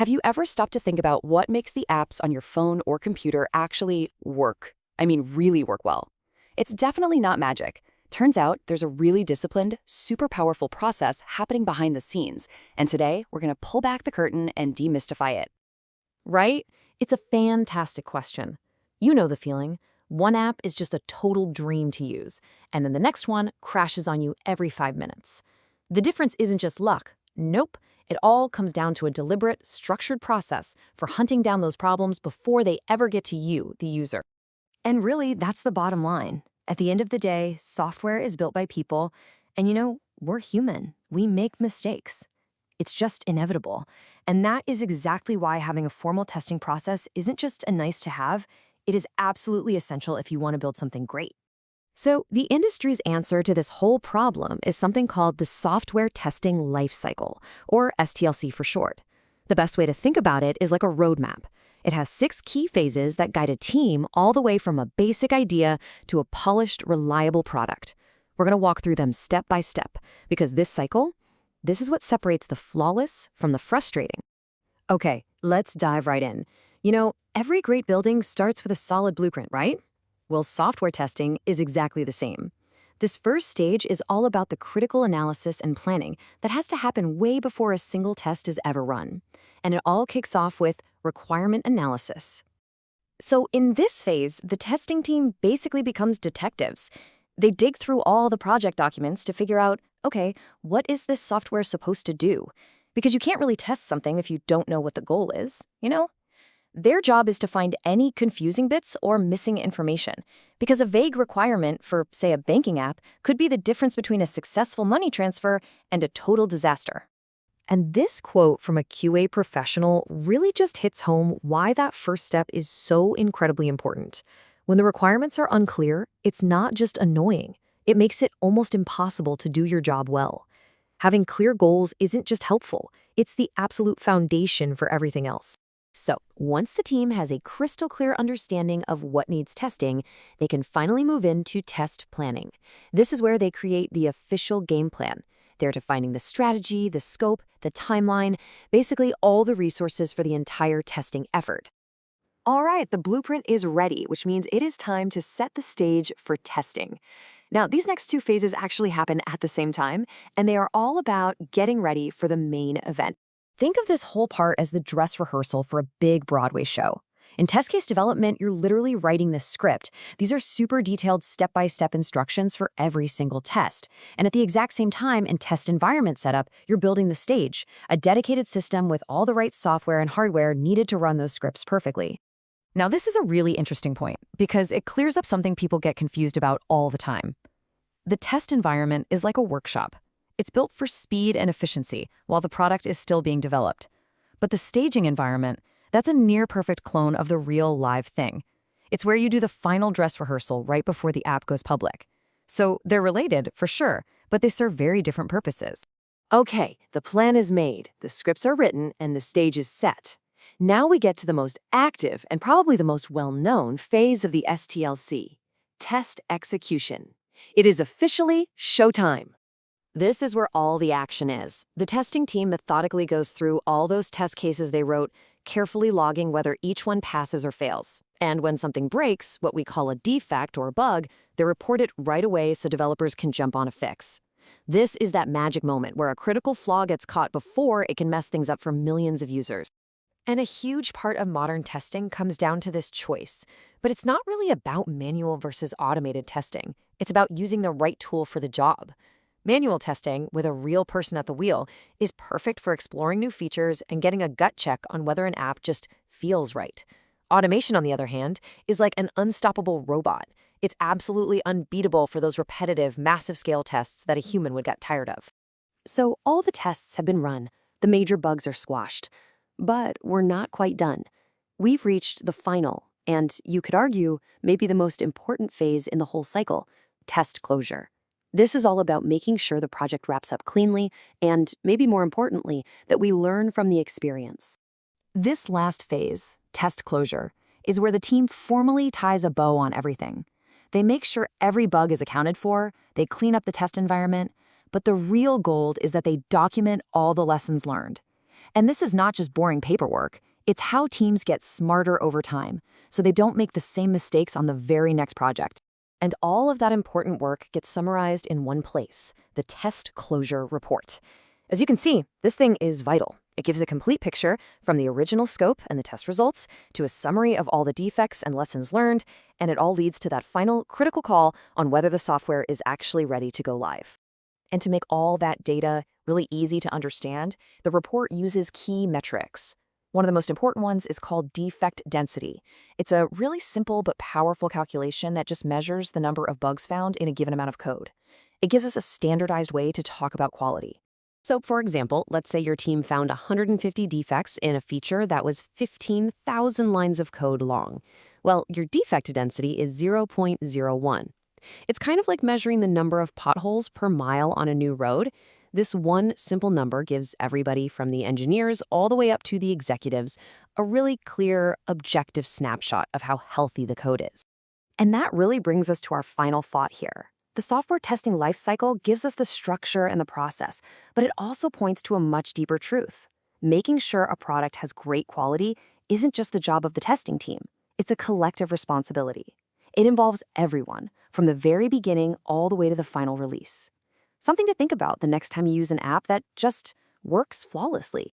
Have you ever stopped to think about what makes the apps on your phone or computer actually work? I mean, really work well. It's definitely not magic. Turns out there's a really disciplined, super powerful process happening behind the scenes, and today we're going to pull back the curtain and demystify it. Right? It's a fantastic question. You know the feeling. One app is just a total dream to use, and then the next one crashes on you every 5 minutes. The difference isn't just luck. Nope. It all comes down to a deliberate, structured process for hunting down those problems before they ever get to you, the user. And really, that's the bottom line. At the end of the day, software is built by people, and we're human. We make mistakes. It's just inevitable. And that is exactly why having a formal testing process isn't just a nice to have, it is absolutely essential if you want to build something great. So, the industry's answer to this whole problem is something called the Software Testing Lifecycle, or STLC for short. The best way to think about it is like a roadmap. It has 6 key phases that guide a team all the way from a basic idea to a polished, reliable product. We're going to walk through them step by step, because this is what separates the flawless from the frustrating. Okay, let's dive right in. Every great building starts with a solid blueprint, right? Well, software testing is exactly the same. This first stage is all about the critical analysis and planning that has to happen way before a single test is ever run. And it all kicks off with requirement analysis. So in this phase, the testing team basically becomes detectives. They dig through all the project documents to figure out, okay, what is this software supposed to do? Because you can't really test something if you don't know what the goal is, Their job is to find any confusing bits or missing information, because a vague requirement for, say, a banking app could be the difference between a successful money transfer and a total disaster. And this quote from a QA professional really just hits home why that first step is so incredibly important. When the requirements are unclear, it's not just annoying. It makes it almost impossible to do your job well. Having clear goals isn't just helpful, it's the absolute foundation for everything else. So, once the team has a crystal clear understanding of what needs testing, they can finally move into test planning. This is where they create the official game plan. They're defining the strategy, the scope, the timeline, basically all the resources for the entire testing effort. All right, the blueprint is ready, which means it is time to set the stage for testing. Now, these next 2 phases actually happen at the same time, and they are all about getting ready for the main event. Think of this whole part as the dress rehearsal for a big Broadway show. In test case development, you're literally writing this script. These are super detailed step-by-step instructions for every single test. And at the exact same time, in test environment setup, you're building the stage, a dedicated system with all the right software and hardware needed to run those scripts perfectly. Now, this is a really interesting point, because it clears up something people get confused about all the time. The test environment is like a workshop. It's built for speed and efficiency while the product is still being developed. But the staging environment, that's a near-perfect clone of the real live thing. It's where you do the final dress rehearsal right before the app goes public. So they're related, for sure, but they serve very different purposes. Okay, the plan is made, the scripts are written, and the stage is set. Now we get to the most active and probably the most well-known phase of the STLC, test execution. It is officially showtime. This is where all the action is. The testing team methodically goes through all those test cases they wrote, carefully logging whether each one passes or fails. And when something breaks, what we call a defect or bug, they report it right away so developers can jump on a fix. This is that magic moment where a critical flaw gets caught before it can mess things up for millions of users. And a huge part of modern testing comes down to this choice. But it's not really about manual versus automated testing. It's about using the right tool for the job. Manual testing, with a real person at the wheel, is perfect for exploring new features and getting a gut check on whether an app just feels right. Automation, on the other hand, is like an unstoppable robot. It's absolutely unbeatable for those repetitive, massive-scale tests that a human would get tired of. So all the tests have been run. The major bugs are squashed. But we're not quite done. We've reached the final, and you could argue, maybe the most important phase in the whole cycle, test closure. This is all about making sure the project wraps up cleanly and, maybe more importantly, that we learn from the experience. This last phase, test closure, is where the team formally ties a bow on everything. They make sure every bug is accounted for, they clean up the test environment, but the real gold is that they document all the lessons learned. And this is not just boring paperwork. It's how teams get smarter over time, so they don't make the same mistakes on the very next project. And all of that important work gets summarized in one place, the test closure report. As you can see, this thing is vital. It gives a complete picture from the original scope and the test results to a summary of all the defects and lessons learned, and it all leads to that final critical call on whether the software is actually ready to go live. And to make all that data really easy to understand, the report uses key metrics. One of the most important ones is called defect density. It's a really simple but powerful calculation that just measures the number of bugs found in a given amount of code. It gives us a standardized way to talk about quality. So, for example, let's say your team found 150 defects in a feature that was 15,000 lines of code long. Well, your defect density is 0.01. It's kind of like measuring the number of potholes per mile on a new road. This one simple number gives everybody from the engineers all the way up to the executives a really clear, objective snapshot of how healthy the code is. And that really brings us to our final thought here. The software testing lifecycle gives us the structure and the process, but it also points to a much deeper truth. Making sure a product has great quality isn't just the job of the testing team. It's a collective responsibility. It involves everyone, from the very beginning all the way to the final release. Something to think about the next time you use an app that just works flawlessly.